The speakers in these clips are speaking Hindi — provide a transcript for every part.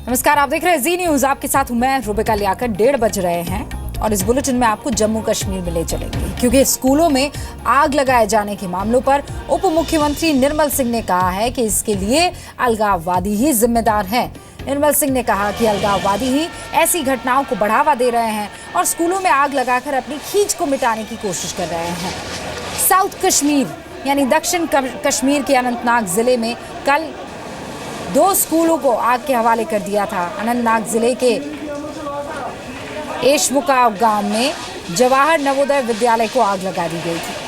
नमस्कार, आप देख रहे हैं जी न्यूज। आपके साथ हूं मैं रुबिका लियाकत। 1:30 बज रहे हैं और इस बुलेटिन में आपको जम्मू कश्मीर में ले चलेंगे, क्योंकि स्कूलों में आग लगाए जाने के मामलों पर उप मुख्यमंत्री निर्मल सिंह ने कहा है कि इसके लिए अलगाववादी ही जिम्मेदार हैं। निर्मल सिंह ने कहा कि अलगाववादी ही ऐसी घटनाओं को बढ़ावा दे रहे हैं और स्कूलों में आग लगाकर अपनी खींच को मिटाने की कोशिश कर रहे हैं। साउथ कश्मीर यानी दक्षिण कश्मीर के अनंतनाग जिले में कल 2 स्कूलों को आग के हवाले कर दिया था। अनंतनाग जिले के एशमुकाव गांव में जवाहर नवोदय विद्यालय को आग लगा दी गई थी।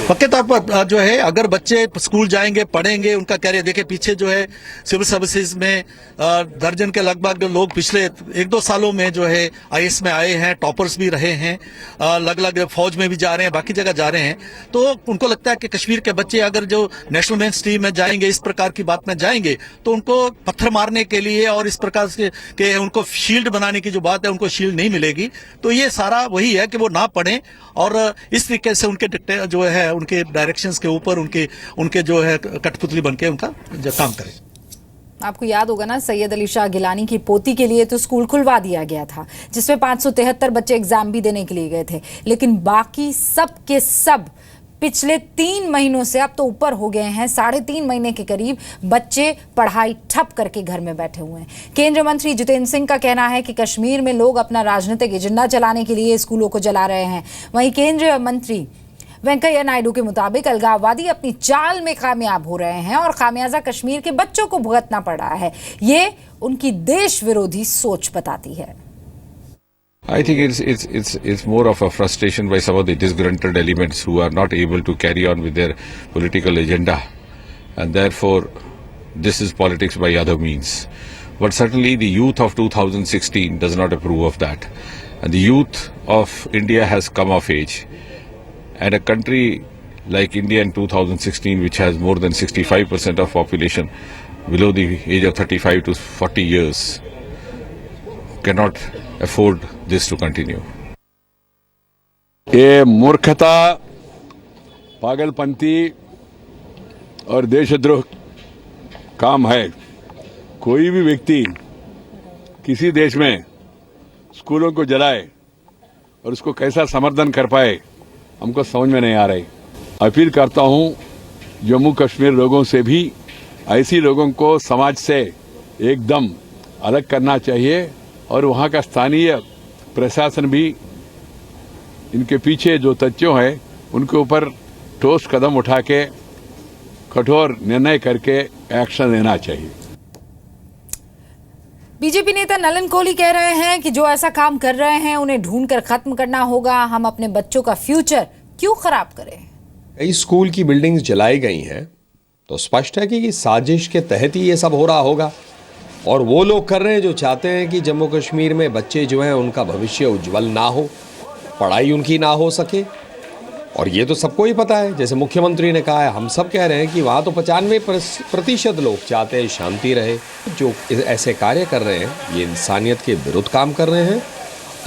पक्के तौर पर जो है, अगर बच्चे स्कूल जाएंगे, पढ़ेंगे, उनका कैरियर देखिए। पीछे जो है सिविल सर्विसेज में दर्जन के लगभग लोग पिछले 1-2 सालों में जो है आईएएस में आए हैं, टॉपर्स भी रहे हैं, अलग अलग फौज में भी जा रहे हैं, बाकी जगह जा रहे हैं। तो उनको लगता है कि कश्मीर के बच्चे अगर जो नेशनल मेन स्ट्रीम में जाएंगे, इस प्रकार की बात में जाएंगे, तो उनको पत्थर मारने के लिए और इस प्रकार से कि उनको शील्ड बनाने की जो बात है, उनको शील्ड नहीं मिलेगी। तो ये सारा वही है कि वो ना पढ़ें और इस तरीके से उनके जो है उनके डायरेक्शंस के ऊपर उनके जो है कठपुतली बनके उनका जो काम करें। आपको याद होगा ना, सैयद अली शाह गिलानी की पोती के लिए तो स्कूल खुलवा दिया गया था, जिसमें 573 बच्चे एग्जाम भी देने के लिए गए थे, लेकिन बाकी सब के सब पिछले 3 महीनों से, अब तो ऊपर हो गए हैं, 3.5 महीने के करीब बच्चे पढ़ाई ठप करके घर में बैठे हुए हैं। केंद्रीय मंत्री जितेंद्र सिंह का कहना है कि कश्मीर में लोग अपना राजनीतिक एजेंडा चलाने के लिए स्कूलों को जला रहे हैं। वहीं केंद्रीय मंत्री वेंकैया नायडू के मुताबिक अलगाववादी अपनी चाल में कामयाब हो रहे हैं और खामियाजा कश्मीर के बच्चों को भुगतना पड़ रहा है। ये उनकी देश विरोधी सोच बताती है। I think it's more of a frustration by some of the disgruntled elements who are not able to carry on with their political agenda, and therefore this is politics by other means. But certainly the youth of 2016 does not approve of that, and the youth of India has come of age, and a country like India in 2016, which has more than 65% of population below the age of 35 to 40 years, cannot afford this to continue. ये मूर्खता, पागलपंती और देशद्रोह काम है। कोई भी व्यक्ति किसी देश में स्कूलों को जलाए और उसको कैसा समर्थन कर पाए, हमको समझ में नहीं आ रही। अपील करता हूं जम्मू कश्मीर लोगों से भी, ऐसी लोगों को समाज से एकदम अलग करना चाहिए और वहां का स्थानीय प्रशासन भी इनके पीछे जो तथ्यों हैं उनके ऊपर ठोस कदम उठा के कठोर निर्णय करके एक्शन लेना चाहिए। बीजेपी नेता नलन कोहली कह रहे हैं कि जो ऐसा काम कर रहे हैं उन्हें ढूंढकर खत्म करना होगा। हम अपने बच्चों का फ्यूचर क्यों खराब करें? कई स्कूल की बिल्डिंग्स जलाई गई हैं, तो स्पष्ट है कि साजिश के तहत ही ये सब हो रहा होगा। और वो लोग कर रहे हैं जो चाहते हैं कि जम्मू कश्मीर में बच्चे जो हैं उनका भविष्य उज्जवल ना हो, पढ़ाई उनकी ना हो सके। और ये तो सबको ही पता है, जैसे मुख्यमंत्री ने कहा है, हम सब कह रहे हैं कि वहाँ तो 95% लोग चाहते हैं शांति रहे। जो ऐसे कार्य कर रहे हैं ये इंसानियत के विरुद्ध काम कर रहे हैं,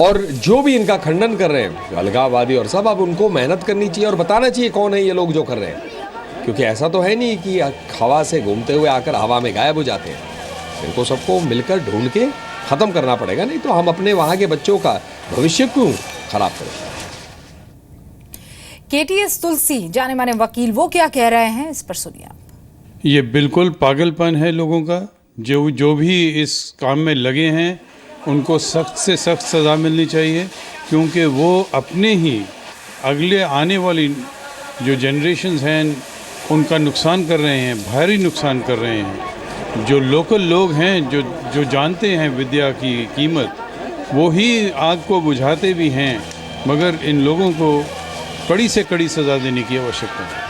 और जो भी इनका खंडन कर रहे हैं अलगाववादी और सब, अब उनको मेहनत करनी चाहिए और बताना चाहिए कौन है ये लोग जो कर रहे हैं। क्योंकि ऐसा तो है नहीं कि हवा से घूमते हुए आकर हवा में गायब हो जाते हैं। इनको सबको मिलकर ढूंढ के खत्म करना पड़ेगा, नहीं तो हम अपने वहां के बच्चों का भविष्य क्यों खराब करें। केटीएस तुलसी जाने माने वकील, वो क्या कह रहे हैं, इस पर सुनिए आप। ये बिल्कुल पागलपन है लोगों का। जो भी इस काम में लगे हैं उनको सख्त से सख्त सज़ा मिलनी चाहिए, क्योंकि वो अपने ही अगले आने वाली जो जनरेशन्स हैं उनका नुकसान कर रहे हैं, भारी नुकसान कर रहे हैं। जो लोकल लोग हैं जो जानते हैं विद्या की कीमत, वो ही आग को बुझाते भी हैं, मगर इन लोगों को कड़ी से कड़ी सज़ा देने की आवश्यकता है।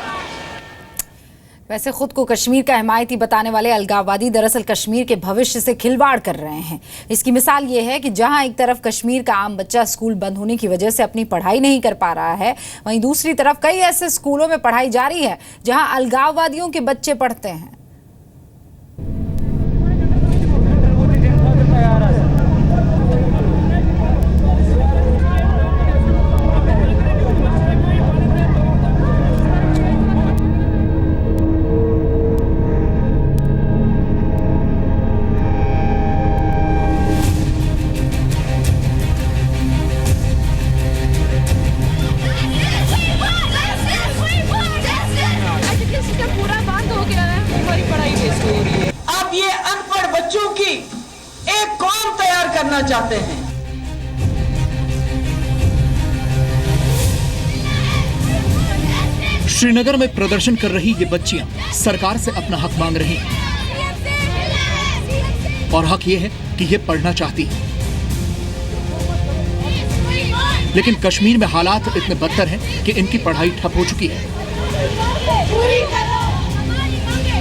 वैसे खुद को कश्मीर का हिमायती बताने वाले अलगाववादी दरअसल कश्मीर के भविष्य से खिलवाड़ कर रहे हैं। इसकी मिसाल ये है कि जहां एक तरफ कश्मीर का आम बच्चा स्कूल बंद होने की वजह से अपनी पढ़ाई नहीं कर पा रहा है, वहीं दूसरी तरफ कई ऐसे स्कूलों में पढ़ाई जारी है जहां अलगाववादियों के बच्चे पढ़ते हैं। बच्चों की एक कौम तैयार करना चाहते हैं। श्रीनगर में प्रदर्शन कर रही ये बच्चियां सरकार से अपना हक मांग रही हैं और हक ये है कि ये पढ़ना चाहती हैं। लेकिन कश्मीर में हालात इतने बदतर हैं कि इनकी पढ़ाई ठप हो चुकी है।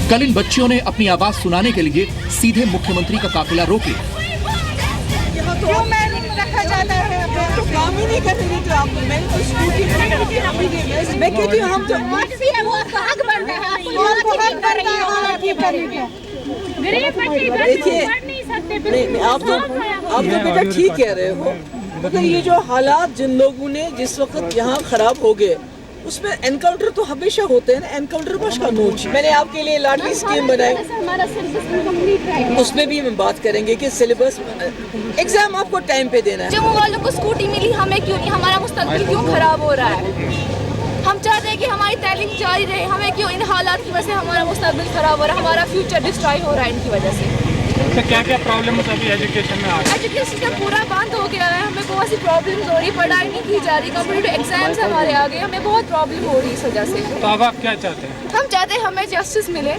कल इन बच्चियों ने अपनी आवाज सुनाने के लिए सीधे मुख्यमंत्री का काफिला रोक लिया। क्यों रखा जाता है? तो काम ही नहीं करने देते आपको। मैं तो स्कूटी मैं कहती हूँ हम तो देखिए, आप तो बेटा ठीक कह रहे हो, मगर ये जो हालात जिन लोगों ने जिस वक्त यहाँ खराब हो गए, उसमें एनकाउंटर तो हमेशा होते हैं ना। एनकाउंटर बस का नोच मैंने आपके लिए लाडली स्कीम बनाई, उसमें भी हम बात करेंगे कि सिलेबस एग्जाम आपको टाइम पे देना है। जम्मू वालों को स्कूटी मिली, हमें क्यों नहीं? हमारा मुस्तकबिल क्यों खराब हो रहा है? हम चाहते हैं कि हमारी तालीम जारी रहे, हमें क्यों इन हालात की वजह से हमारा मुस्तकबिल खराब हो रहा है, हमारा फ्यूचर डिस्ट्रॉय हो रहा है इनकी वजह से। तो क्या क्या प्रॉब्लम अभी एजुकेशन में आ रही है? एजुकेशन सिस्टम पूरा बंद हो गया है, हमें बहुत सी प्रॉब्लम्स हो रही, पढ़ाई नहीं की जा रही, कॉम्पिटिटिव एग्जाम्स हमारे आगे, हमें बहुत प्रॉब्लम हो रही इस वजह से। तो अब आप क्या चाहते हैं? हम चाहते हैं हमें जस्टिस मिले,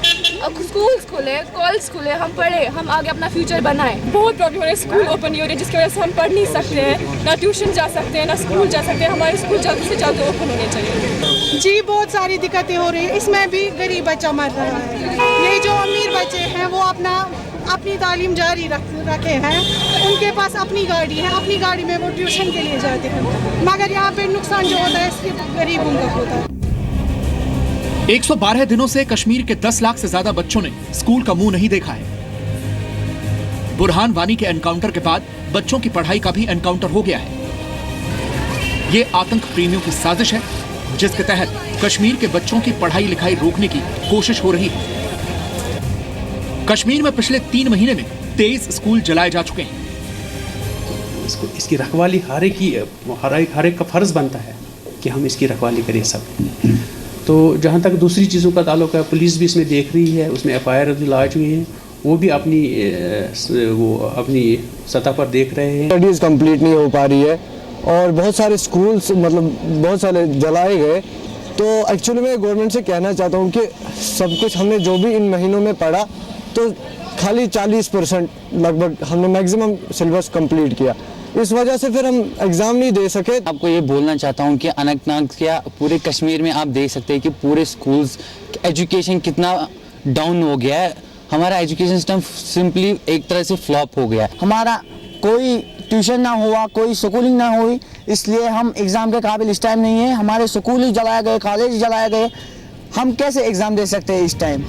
स्कूल्स खुले, कॉलेज खुले, हम पढ़े, हम आगे अपना फ्यूचर बनाएं। बहुत प्रॉब्लम हो रही है, स्कूल ओपन नहीं हो रही, जिसकी वजह से हम पढ़ नहीं सकते हैं, ना ट्यूशन जा सकते हैं, ना स्कूल जा सकते हैं। हमारे स्कूल जल्द से जल्द ओपन होने चाहिए। जी बहुत सारी दिक्कतें हो रही है, इसमें भी गरीब बच्चा मर रहा है। ये जो अमीर बच्चे हैं वो अपनी तालीम जारी रखे हैं, उनके पास अपनी गाड़ी है, अपनी गाड़ी में वो ट्यूशन के लिए जाते हैं, मगर यहाँ पे नुकसान जो होता है सिर्फ गरीबों का होता है। 112 दिनों से कश्मीर के 10 लाख से ज्यादा बच्चों ने स्कूल का मुंह नहीं देखा है। बुरहान वानी के एनकाउंटर के बाद बच्चों की पढ़ाई का भी एनकाउंटर हो गया है। ये आतंक प्रेमियों की साजिश है, जिसके तहत कश्मीर के बच्चों की पढ़ाई लिखाई रोकने की कोशिश हो रही है। कश्मीर में पिछले 3 महीने में 23 स्कूल जलाए जा चुके हैं। इसकी रखवाली हर एक का फर्ज बनता है कि हम इसकी रखवाली करें सब। तो जहाँ तक दूसरी चीज़ों का ताल्लुक है, पुलिस भी इसमें देख रही है, उसमें FIR लॉन्च हुई है, वो भी अपनी सतह पर देख रहे हैं। स्टडीज़ कंप्लीट नहीं हो पा रही है और बहुत सारे स्कूल्स बहुत सारे जलाए गए। तो एक्चुअली मैं गवर्नमेंट से कहना चाहता हूँ कि सब कुछ हमने जो भी इन महीनों में पढ़ा तो खाली 40% लगभग हमने मैक्सिमम सिलेबस कंप्लीट किया, इस वजह से फिर हम एग्ज़ाम नहीं दे सके। आपको ये बोलना चाहता हूँ कि अनंतनाग या पूरे कश्मीर में आप देख सकते हैं कि पूरे स्कूल्स एजुकेशन कितना डाउन हो गया है। हमारा एजुकेशन सिस्टम सिंपली एक तरह से फ्लॉप हो गया है। हमारा कोई ट्यूशन ना हुआ, कोई स्कूलिंग ना हुई, इसलिए हम एग्ज़ाम के काबिल इस टाइम नहीं है। हमारे स्कूल ही जलाए गए, कॉलेज जलाए गए, हम कैसे एग्ज़ाम दे सकते हैं इस टाइम?